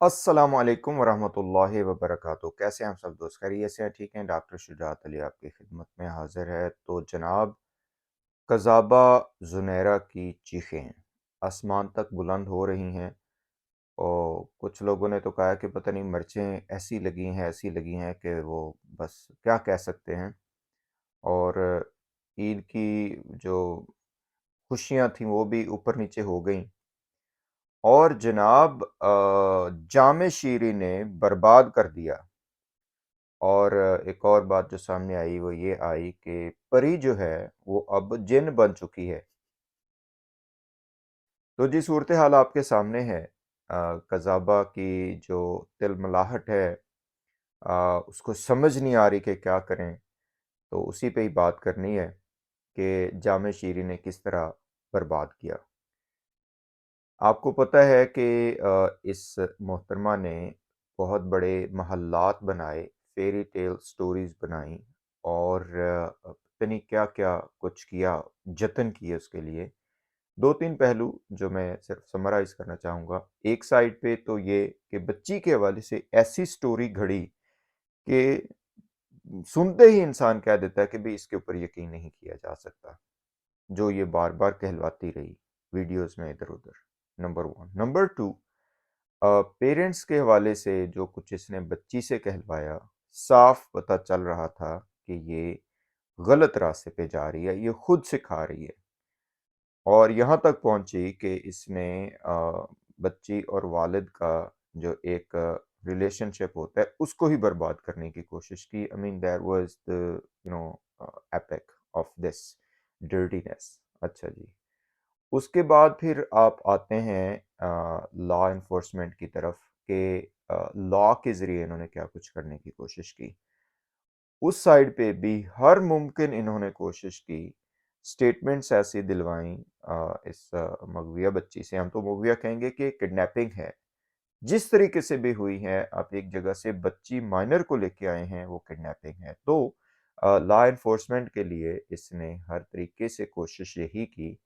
अस्सलाम वालेकुम वरहमतुल्लाहि वबरकातुहू। कैसे हैं आप सब दोस्त? खैरियत से हैं? ठीक हैं? डॉक्टर शुजात अली आपकी खिदमत में हाजिर है। तो जनाब, कज़ाबा ज़ुनैरा की चीखें आसमान तक बुलंद हो रही हैं और कुछ लोगों ने तो कहा है कि पता नहीं मिर्चें ऐसी लगी हैं कि वो बस क्या कह सकते हैं। और ईद की जो खुशियाँ थीं वो भी ऊपर नीचे हो गईं। और जनाब, जामे शीरी ने बर्बाद कर दिया। और एक और बात जो सामने आई वो ये आई कि परी जो है वो अब जिन बन चुकी है। तो जी सूरत हाल आपके सामने है। कज़ाबा की जो तिलमिलाहट है, उसको समझ नहीं आ रही कि क्या करें। तो उसी पे ही बात करनी है कि जामे शीरी ने किस तरह बर्बाद किया। आपको पता है कि इस मोहतरमा ने बहुत बड़े महल्लात बनाए, फेरी टेल स्टोरीज़ बनाई और पता नहीं क्या-क्या कुछ किया, जतन किए उसके लिए। 2-3 पहलू जो मैं सिर्फ समराइज़ करना चाहूँगा। एक साइड पे तो ये कि बच्ची के हवाले से ऐसी स्टोरी घड़ी कि सुनते ही इंसान कह देता है कि भई इसके ऊपर यकीन नहीं किया जा सकता। जो ये बार-बार कहलवाती रही वीडियोज़ में इधर-उधर, नंबर 1। नंबर 2, पेरेंट्स के हवाले से जो कुछ इसने बच्ची से कहलवाया, साफ पता चल रहा था कि ये गलत रास्ते पे जा रही है, ये खुद सिखा रही है। और यहाँ तक पहुँची कि इसने बच्ची और वालिद का जो एक रिलेशनशिप होता है, उसको ही बर्बाद करने की कोशिश की। I mean there was the you know epic of this dirtiness. अच्छा जी। उसके बाद फिर आप आते हैं लॉ एनफोर्समेंट की तरफ कि लॉ के ज़रिए इन्होंने क्या कुछ करने की कोशिश की। उस साइड पे भी हर मुमकिन इन्होंने कोशिश की, स्टेटमेंट्स ऐसी दिलवाईं इस मगविया बच्ची से। हम तो मगविया कहेंगे कि किडनैपिंग है। जिस तरीके से भी हुई है, आप एक जगह से बच्ची माइनर को लेके आए हैं, वो किडनैपिंग है। तो लॉ एनफोर्समेंट के लिए इसने हर तरीके से कोशिश यही की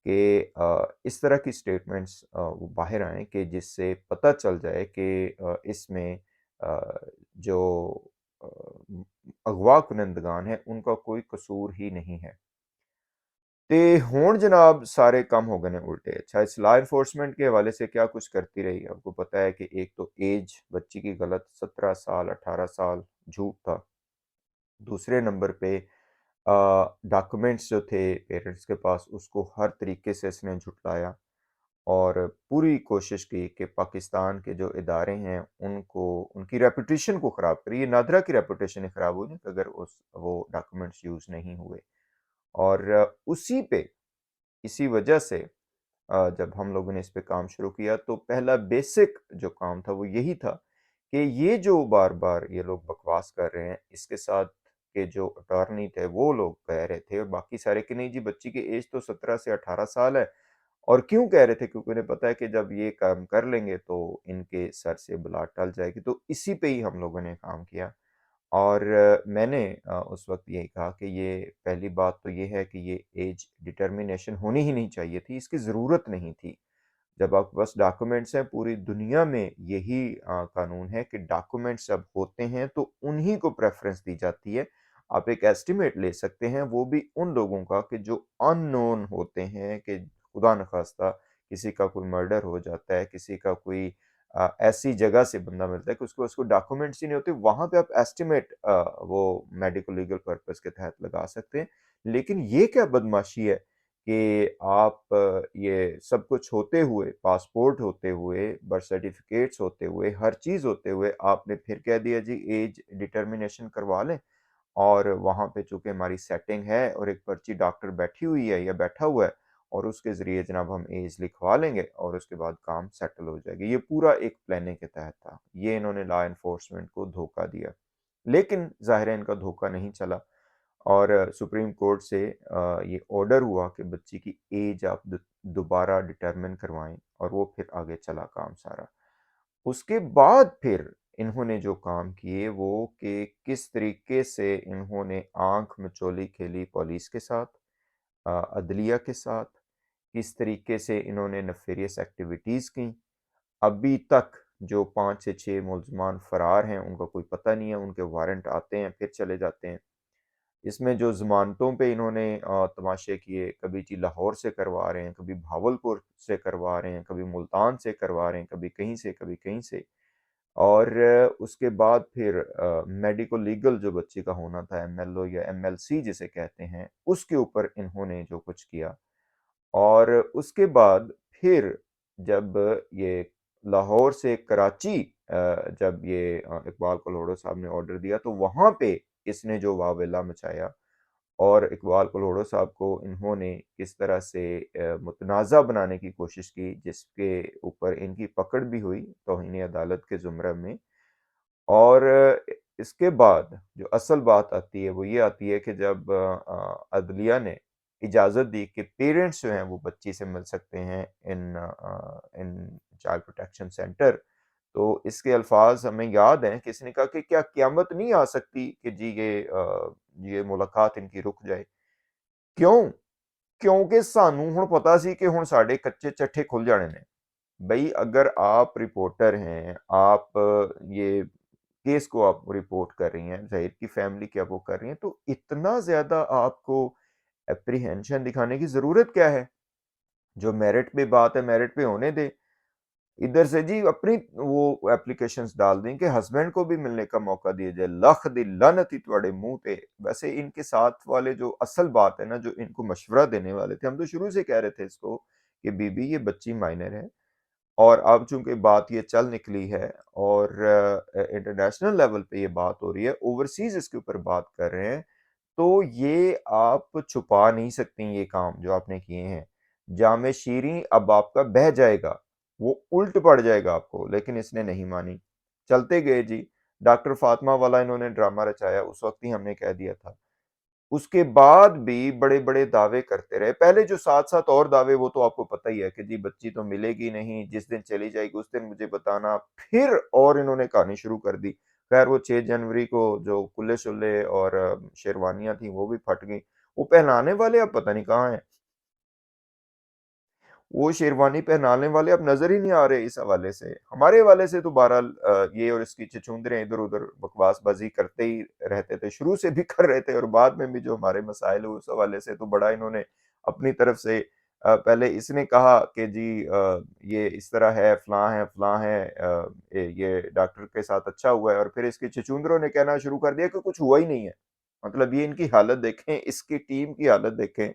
कि इस तरह की स्टेटमेंट्स वो बाहर आएँ कि जिससे पता चल जाए कि इसमें जो अ, अगवा कुनंदगान हैं, उनका कोई कसूर ही नहीं है। ते हुण जनाब सारे काम हो गए ने उल्टे। अच्छा, इस लॉ एनफोर्समेंट के हवाले से क्या कुछ करती रही। आपको पता है कि एक तो ऐज बच्ची की गलत 17 साल, 18 साल झूठ था। दूसरे नंबर पे डॉक्यूमेंट्स जो थे पेरेंट्स के पास उसको हर तरीके से इसने झुटलाया और पूरी कोशिश की कि पाकिस्तान के जो इदारे हैं उनको उनकी रेपुटेशन को ख़राब करें। ये नादरा की रेपुटेशन ही ख़राब हुई ना अगर उस वो डॉक्यूमेंट्स यूज़ नहीं हुए। और उसी पे इसी वजह से जब हम लोगों ने इस पे काम शुरू किया तो पहला बेसिक जो काम था वो यही था कि ये जो बार-बार ये लोग बकवास कर रहे हैं, इसके साथ के जो अटॉर्नी थे वो लोग कह रहे थे और बाकी सारे कि नहीं जी बच्ची की एज तो 17 से 18 साल है। और क्यों कह रहे थे? क्योंकि उन्हें पता है कि जब ये काम कर लेंगे तो इनके सर से बला टल जाएगी। तो इसी पे ही हम लोगों ने काम किया। और मैंने उस वक़्त यही कहा कि ये पहली बात तो ये है कि ये ऐज डिटर्मिनेशन होनी ही नहीं चाहिए थी, इसकी ज़रूरत नहीं थी। जब आपके पास डॉक्यूमेंट्स हैं, पूरी दुनिया में यही कानून है कि डॉक्यूमेंट्स जब होते हैं तो उन्हीं को प्रेफ़रेंस दी जाती है। आप एक एस्टीमेट ले सकते हैं, वो भी उन लोगों का कि जो अननोन होते हैं कि खुदा न ख़ास्ता किसी का कोई मर्डर हो जाता है, किसी का कोई ऐसी जगह से बंदा मिलता है कि उसके पास कोई डॉक्यूमेंट्स ही नहीं होते, वहाँ पे आप एस्टीमेट वो मेडिको लीगल पर्पज़ के तहत लगा सकते हैं। लेकिन ये क्या बदमाशी है कि आप ये सब कुछ होते हुए, पासपोर्ट होते हुए, बर्थ सर्टिफ़िकेट्स होते हुए, हर चीज़ होते हुए आपने फिर कह दिया जी ऐज डिटर्मिनेशन करवा लें और वहाँ पे चूँकि हमारी सेटिंग है और एक पर्ची डॉक्टर बैठी हुई है या बैठा हुआ है और उसके ज़रिए जनाब हम ऐज लिखवा लेंगे और उसके बाद काम सेटल हो जाएगा। ये पूरा एक प्लानिंग के तहत था। ये इन्होंने लॉ एनफोर्समेंट को धोखा दिया। लेकिन ज़ाहिर है इनका धोखा नहीं चला और सुप्रीम कोर्ट से ये ऑर्डर हुआ कि बच्ची की एज आप दोबारा डिटरमिन करवाएँ और वो फिर आगे चला काम सारा। उसके बाद फिर इन्होंने जो काम किए वो कि किस तरीके से इन्होंने आँख मिचौली खेली पुलिस के साथ, अदलिया के साथ, किस तरीके से इन्होंने नेफेरियस एक्टिविटीज़ की। अभी तक जो 5 से 6 मुल्ज़मान फ़रार हैं, उनका कोई पता नहीं है, उनके वारंट आते हैं, फिर चले जाते हैं। इसमें जो ज़मानतों पे इन्होंने तमाशे किए, कभी जी लाहौर से करवा रहे हैं, कभी भावलपुर से करवा रहे हैं, कभी मुल्तान से करवा रहे हैं, कभी कहीं से, कभी कहीं से। और उसके बाद फिर मेडिको लीगल जो बच्चे का होना था, एमएलओ या एमएलसी जिसे कहते हैं, उसके ऊपर इन्होंने जो कुछ किया। और उसके बाद फिर जब ये लाहौर से कराची जब ये इकबाल कलोड़ो साहब ने ऑर्डर दिया, तो वहाँ पे इसने जो वावेला मचाया और इकबाल कलोड़ो साहब को इन्होंने किस तरह से मुतनाज़ा बनाने की कोशिश की, जिसके ऊपर इनकी पकड़ भी हुई तौहीन अदालत के ज़ुमरे में। और इसके बाद जो असल बात आती है वो ये आती है कि जब अदलिया ने इजाज़त दी कि पेरेंट्स जो हैं वो बच्ची से मिल सकते हैं इन चाइल्ड प्रोटेक्शन सेंटर, तो इसके अल्फाज हमें याद हैं कि इसने कहा कि क्या क़यामत नहीं आ सकती कि जी ये मुलाकात इनकी रुक जाए। क्यों? क्योंकि सानू हुण पता सी कि हुण साडे कच्चे चट्ठे खुल जाने ने। भई अगर आप रिपोर्टर हैं, आप ये केस को आप रिपोर्ट कर रही हैं, ज़हीर की फैमिली की आप वो कर रही हैं, तो इतना ज़्यादा आपको एप्रीहेंशन दिखाने की ज़रूरत क्या है? जो मेरिट पे बात है, मेरिट पे होने दें। इधर से जी अपनी वो एप्लीकेशंस डाल दें कि हस्बैंड को भी मिलने का मौका दिया जाए। लख दी लानत ही तुहाडे मुँह ते। वैसे इनके साथ वाले जो असल बात है ना, जो इनको मशवरा देने वाले थे, हम तो शुरू से कह रहे थे इसको कि बीबी ये बच्ची माइनर है। और अब चूँकि बात ये चल निकली है और इंटरनेशनल लेवल पे ये बात हो रही है, ओवरसीज़ इसके ऊपर बात कर रहे हैं, तो ये आप छुपा नहीं सकती ये काम जो आपने किए हैं। जामे शीरीं अब आपका बह जाएगा, वो उल्ट पड़ जाएगा आपको, लेकिन इसने नहीं मानी। चलते गए जी, डॉक्टर फातिमा वाला इन्होंने ड्रामा रचाया, उस वक़्त ही हमने कह दिया था। उसके बाद भी बड़े-बड़े दावे करते रहे। पहले जो 7-7 और दावे वो तो आपको पता ही है कि जी बच्ची तो मिलेगी नहीं, जिस दिन चली जाएगी उस दिन मुझे बताना। फिर और इन्होंने कहानी शुरू कर दी। खैर वो 6 जनवरी को जो कुल्ले-शुल्ले और शेरवानियाँ थी वो भी फट गईं। वो पहनाने वाले अब पता नहीं कहाँ हैं। वो शेरवानी पहनाने वाले अब नज़र ही नहीं आ रहे इस हवाले से। हमारे हवाले से तो बहरहाल ये और इसकी छछूंदरें इधर-उधर बकवासबाज़ी करते ही रहते थे। शुरू से भी कर रहे थे और बाद में भी जो हमारे मसाइल हुए उस हवाले से तो बड़ा इन्होंने अपनी तरफ से पहले इसने कहा कि जी ये इस तरह है, फलाँ है ये डॉक्टर के साथ अच्छा हुआ है और फिर इसके छछूंदरों ने कहना शुरू कर दिया कि कुछ हुआ ही नहीं है। मतलब ये इनकी हालत देखें, इसकी टीम की हालत देखें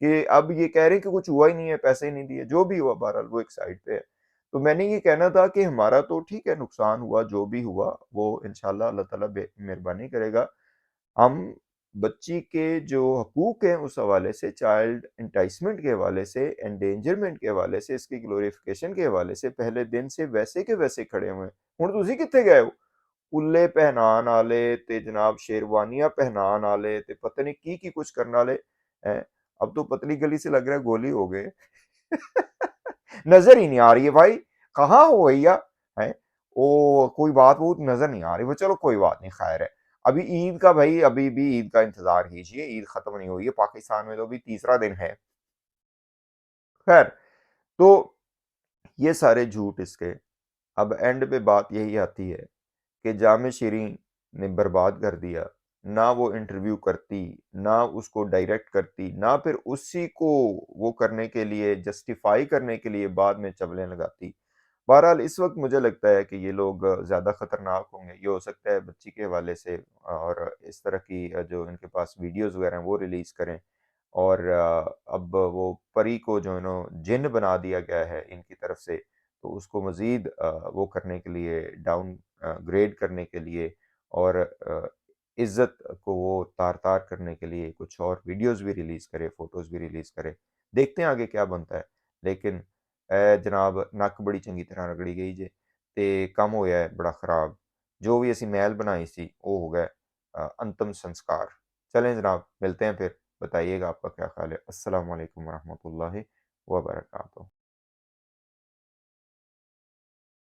कि अब ये कह रहे हैं कि कुछ हुआ ही नहीं है, पैसे ही नहीं दिए, जो भी हुआ बहरहाल वो एक साइड पे है। तो मैंने ये कहना था कि हमारा तो ठीक है नुकसान हुआ, जो भी हुआ वो इंशाअल्लाह अल्लाह ताला मेहरबानी करेगा। हम बच्ची के जो हकूक हैं उस हवाले से, चाइल्ड एंटाइसमेंट के हवाले से, एंडेंजरमेंट के हवाले से, इसकी ग्लोरिफिकेशन के हवाले से पहले दिन से वैसे के वैसे खड़े हुए हैं। हुण तुसीं कित्थे गए हो? कुल्ले पहनान आले ते जनाब शेरवानियां पहनान आले ते पता नहीं की कुछ करने वाले हैं। अब तो पतली गली से लग रहा है गोली हो गए। नजर ही नहीं आ रही है भाई, कहाँ हो भैया? है ओ कोई बात वो नजर नहीं आ रही, वो चलो कोई बात नहीं, खैर है। अभी ईद का भाई, अभी भी ईद का इंतजार कीजिए, ईद खत्म नहीं हुई है पाकिस्तान में, तो अभी तीसरा दिन है। खैर, तो ये सारे झूठ इसके, अब एंड पे बात यही आती है कि जामे शीरीं ने बर्बाद कर दिया। ना वो इंटरव्यू करती, ना उसको डायरेक्ट करती, ना फिर उसी को वो करने के लिए जस्टिफाई करने के लिए बाद में चवलें लगाती। बहरहाल इस वक़्त मुझे लगता है कि ये लोग ज़्यादा खतरनाक होंगे। ये हो सकता है बच्ची के हवाले से और इस तरह की जो इनके पास वीडियोज़ वगैरह हैं वो रिलीज़ करें। और अब वो परी को जो है ना जिन्न बना दिया गया है इनकी तरफ से, तो उसको मज़ीद वो करने के लिए ग्रेड करने के लिए और इज़्ज़त को वो तार-तार करने के लिए कुछ और वीडियोज़ भी रिलीज़ करे, फ़ोटोज़ भी रिलीज़ करे। देखते हैं आगे क्या बनता है। लेकिन जनाब नक बड़ी चंगी तरह रगड़ी गई जे ते काम होया है बड़ा ख़राब। जो भी असीं महल बनाए सी, वो हो गए अंतिम संस्कार। चलें जनाब, मिलते हैं फिर। बताइएगा आपका क्या ख़्याल है। अस्सलामु अलैकुम वरहमतुल्लाहि व बरकातुहू।